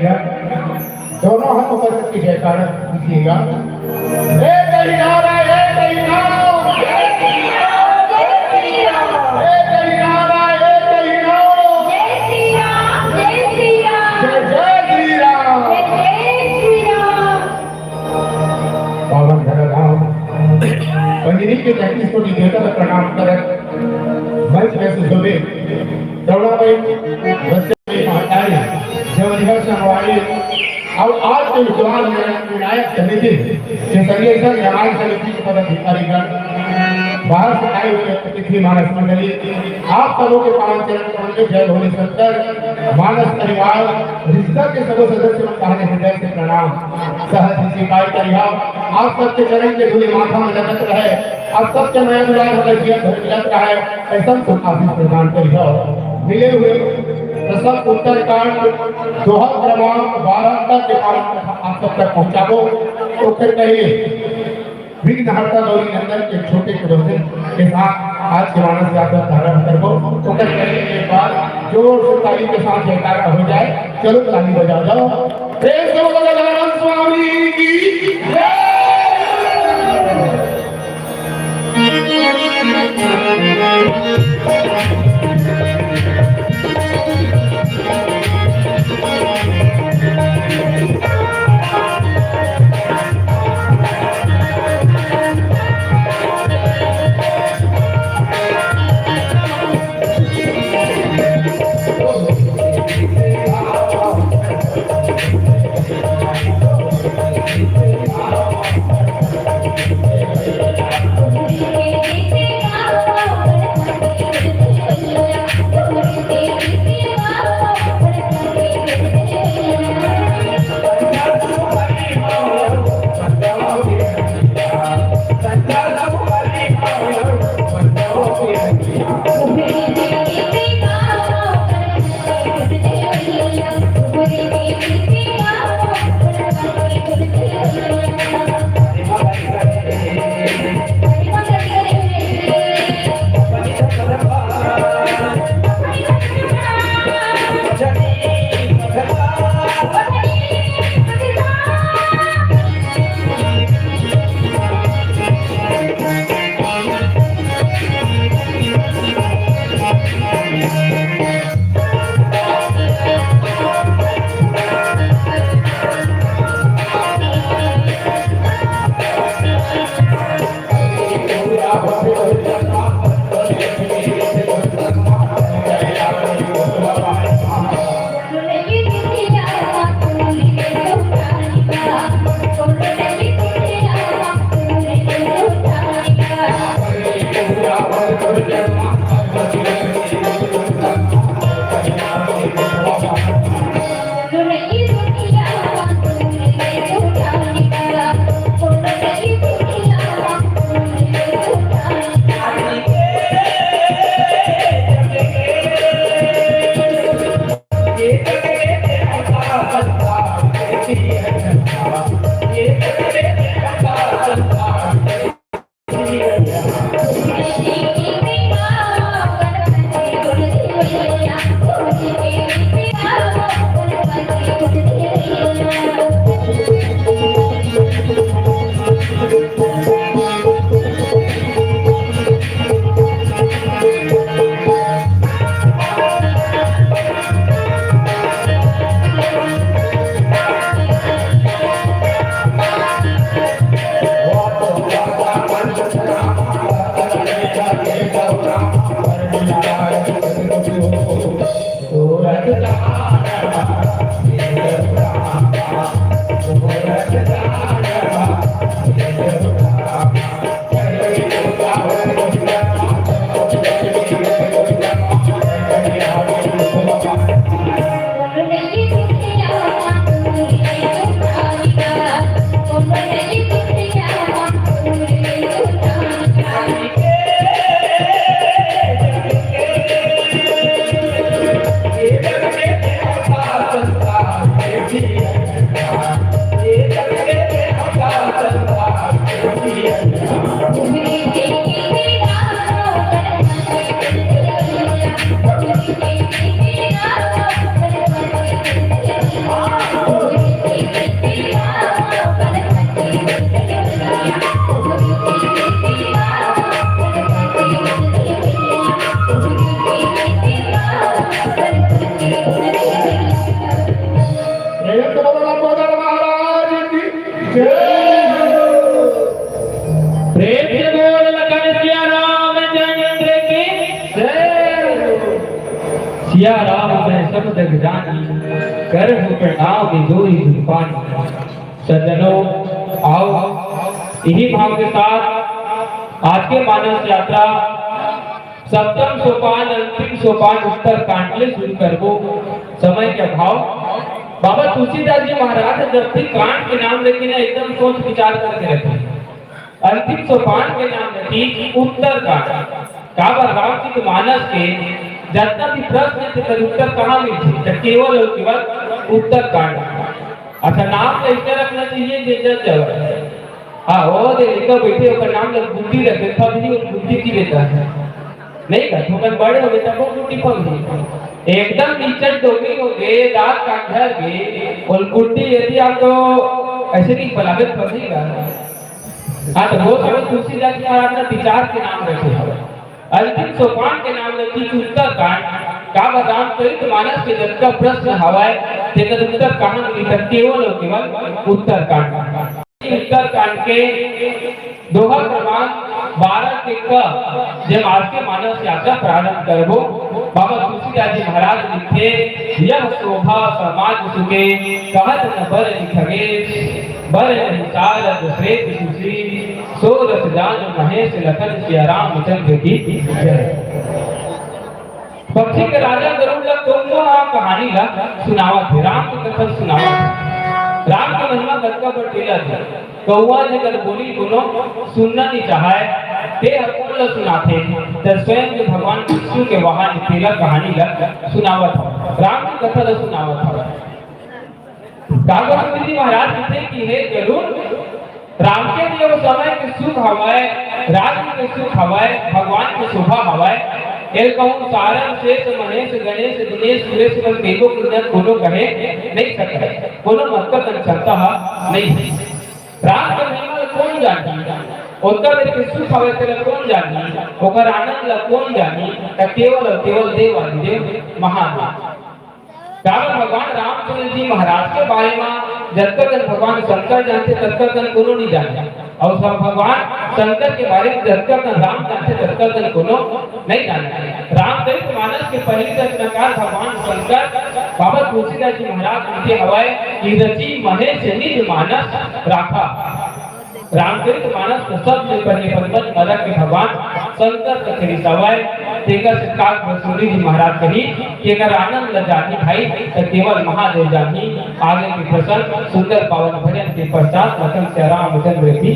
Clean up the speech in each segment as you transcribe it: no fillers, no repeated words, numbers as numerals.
जाएगा, दोनों हाथों पर की जयकारा कीजिएगा। एक कहीं नारा, एक कहीं नारा, एक कहीं नारा, एक कहीं नारा, एक कहीं नारा, जय श्री राम, जय श्री राम, जय श्री राम। पावन धराधाम पंडित के 33 कोटि देवता का प्रणाम करत मंच में सुशोभे दौड़ाबाई बच्चे महतारी जवनिहर संवारी और आज के विद्वान विनायक समिति के संयोजक रामायण समिति के पदाधिकारीगण बाहर से आए हुए अतिथि मानस मंडली, आप सबों के पावन चरण कमल में जय भोले शंकर मानस परिवार रिश्ता के सभी सदस्यों का हृदय से प्रणाम सहज शिकाय करिया। आप सबके चरण के धूलि माथा में लगत रहे, आप सबके नया दुलार होकर जीवन भर मिलत रहे, ऐसा सुख आशीष प्रदान करिया। मिले हुए प्रसव उत्तरकांड दोहा क्रमांक 12 तक के आप सब तक पहुंचाबो। तो फिर कहिए विघ्नहर्ता गौरी नंदन के छोटे प्रबंधन के साथ आज के मानस यात्रा प्रारंभ करबो। तो फिर कहिए एक बार जोर से ताली के साथ जयकार हो जाए। चलो ताली बजा जाओ। प्रेम से बोलो गजानन स्वामी की जय। या राम मैं सब जग जानी, कर प्रणाम जोई जुबानी। सज्जनों आओ, यही भाव के साथ आज के मानस यात्रा सप्तम सोपान अंतिम सोपान उत्तर कांड ले शुरू करबो। समय के अभाव बाबा तुलसीदास जी महाराज जब भी कांड के नाम लेके ना एकदम सोच विचार करके रखे। अंतिम सोपान के नाम रखी उत्तर कांड। काबर राम जी के मानस के जितना भी प्रश्न थे तर उत्तर कहाँ मिलते, केवल और केवल उत्तर कांड। अच्छा नाम तो ऐसे रखना चाहिए जैसे जब हाँ वो देखा बैठे होकर नाम लग बुद्धि रख देता भी और बुद्धि की देता है नहीं का थोड़ा बड़े हो गए तब वो बुद्धि पग एकदम नीचे डोगी हो गए दांत कांधर गए और बुद्धि यदि आपको ऐसे नहीं बलागत पड़ेगा। हाँ तो वो सब तुलसीदास जी महाराज ने विचार के नाम रखे हैं। अंतिम सोपान के नाम रखी उत्तर कांड। का बदाम चरित मानस के जब का प्रश्न हवाए तेकर उत्तर कहां मिली केवल और केवल उत्तर कांड। उत्तर कांड के दोहा क्रमांक 12 के क जब आज के मानस यात्रा प्रारंभ करबो। बाबा तुलसीदास जी महाराज लिखे यह शोभा समाज सुखे कहत न बर लिखगे बर निसार दूसरे सुश्री सो रस जान महेश लखन सिया रामचंद्र की जय। पक्षी के राजा गरुड़ का तुमको कहानी ला सुनावा थे, राम की कथा सुनावा थे। राम की महिमा गदका पर टीला थी। कौआ ने कर बोली बोलो सुनना नहीं चाहे ते हर सुनाते तो स्वयं के भगवान विष्णु के वहां टीला कहानी ला सुनावा था, राम की कथा ला सुनावा था। कागज जी महाराज कहते कि हे गरुड़ राम के लिए वो समय के सुख हवाए राज्य के सुख हवाए भगवान की शोभा हवाए एल कहूं सारण शेष महेश गणेश दिनेश सुरेश पर देवो कृष्ण कोनो कहे नहीं सकता कोनो मतलब क्षमता नहीं है। राम के महिमा कौन जानी ओकर के सुख हवे तेरे कौन जानी ओकर आनंद ला कौन जानी त केवल और केवल देव देव महान। काबर भगवान रामचंद्र जी महाराज के बारे में जब तक भगवान शंकर जानते तब तक कोनो नहीं जानते और सब भगवान शंकर के बारे में जब तक राम जानते तब तक कोनो नहीं जानते। रामचरित मानस के पहले रचनाकार भगवान शंकर बाबा तुलसीदास जी महाराज उनके हवाए की रची महेश निज मानस राखा। रामचरित मानस को सबसे पहले पंडित मदक के भगवान शंकर कथरी सवाए तेकर सिद्धार्थ बसूरी जी महाराज कही कि अगर आनंद ल जानी भाई तो केवल महादेव जानी। आगे की प्रसन्न सुंदर पावन भजन के पश्चात लखन से रामचंद्र की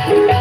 Yeah.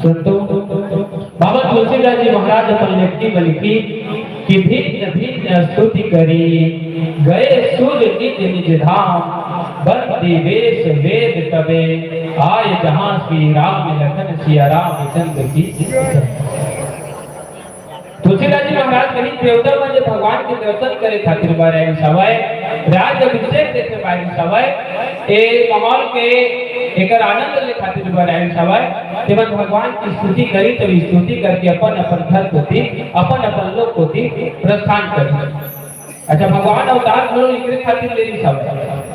संतो बाबा तुलसीदास जी महाराज अपन लिखती बलिकी कि भिन्न भिन्न स्तुति करी गए सूर्य निज निज धाम बंदी वेश वेद तबे आए जहां श्री राम लखन सिया रामचंद्र की तुलसीदास जी महाराज कहीं देवता में भगवान के दर्शन करे खातिर बारे सवय राज अभिषेक देखे बारे सवय ए माहौल के एकर आनंद ले खातिर बारे सवय जब भगवान की स्तुति करी तो स्तुति करके अपन अपन घर कोती अपन अपन लोक कोती प्रस्थान करी। अच्छा भगवान अवतार करो इकरे खातिर लेरी सवय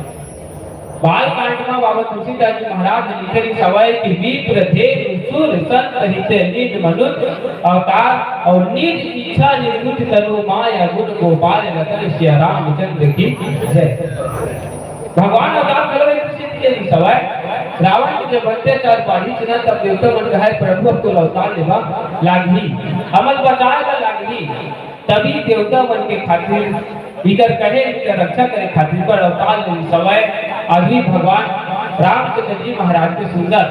बाल कांड में बाबा तुलसीदास जी महाराज ने लिखी सवय की विप्र थे सुर संत हिते निज मनुष्य अवतार और निज इच्छा निर्मुख तनु माया गुण गोपाल रतन सिया रामचंद्र की जय। भगवान अवतार करो एक सिद्ध के सवय रावण के जब बनते चार पाड़ी चना तब देवता मन कहे प्रभु अब तो अवतार लेवा लागनी अमल बताएगा लागनी तभी देवता मन के खातिर इधर कहे इनका रक्षा करे खातिर पर अवतार लेनी सवय अभी भगवान रामचंद्र जी महाराज के सुंदर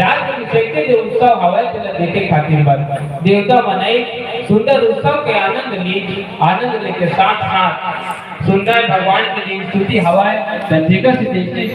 राज अभिषेक के जो उत्सव हवा तेला देखे खातिर पर देवता बनाई सुंदर उत्सव के आनंद लेके साथ साथ सुंदर भगवान की स्तुति हवा है देखा से देखते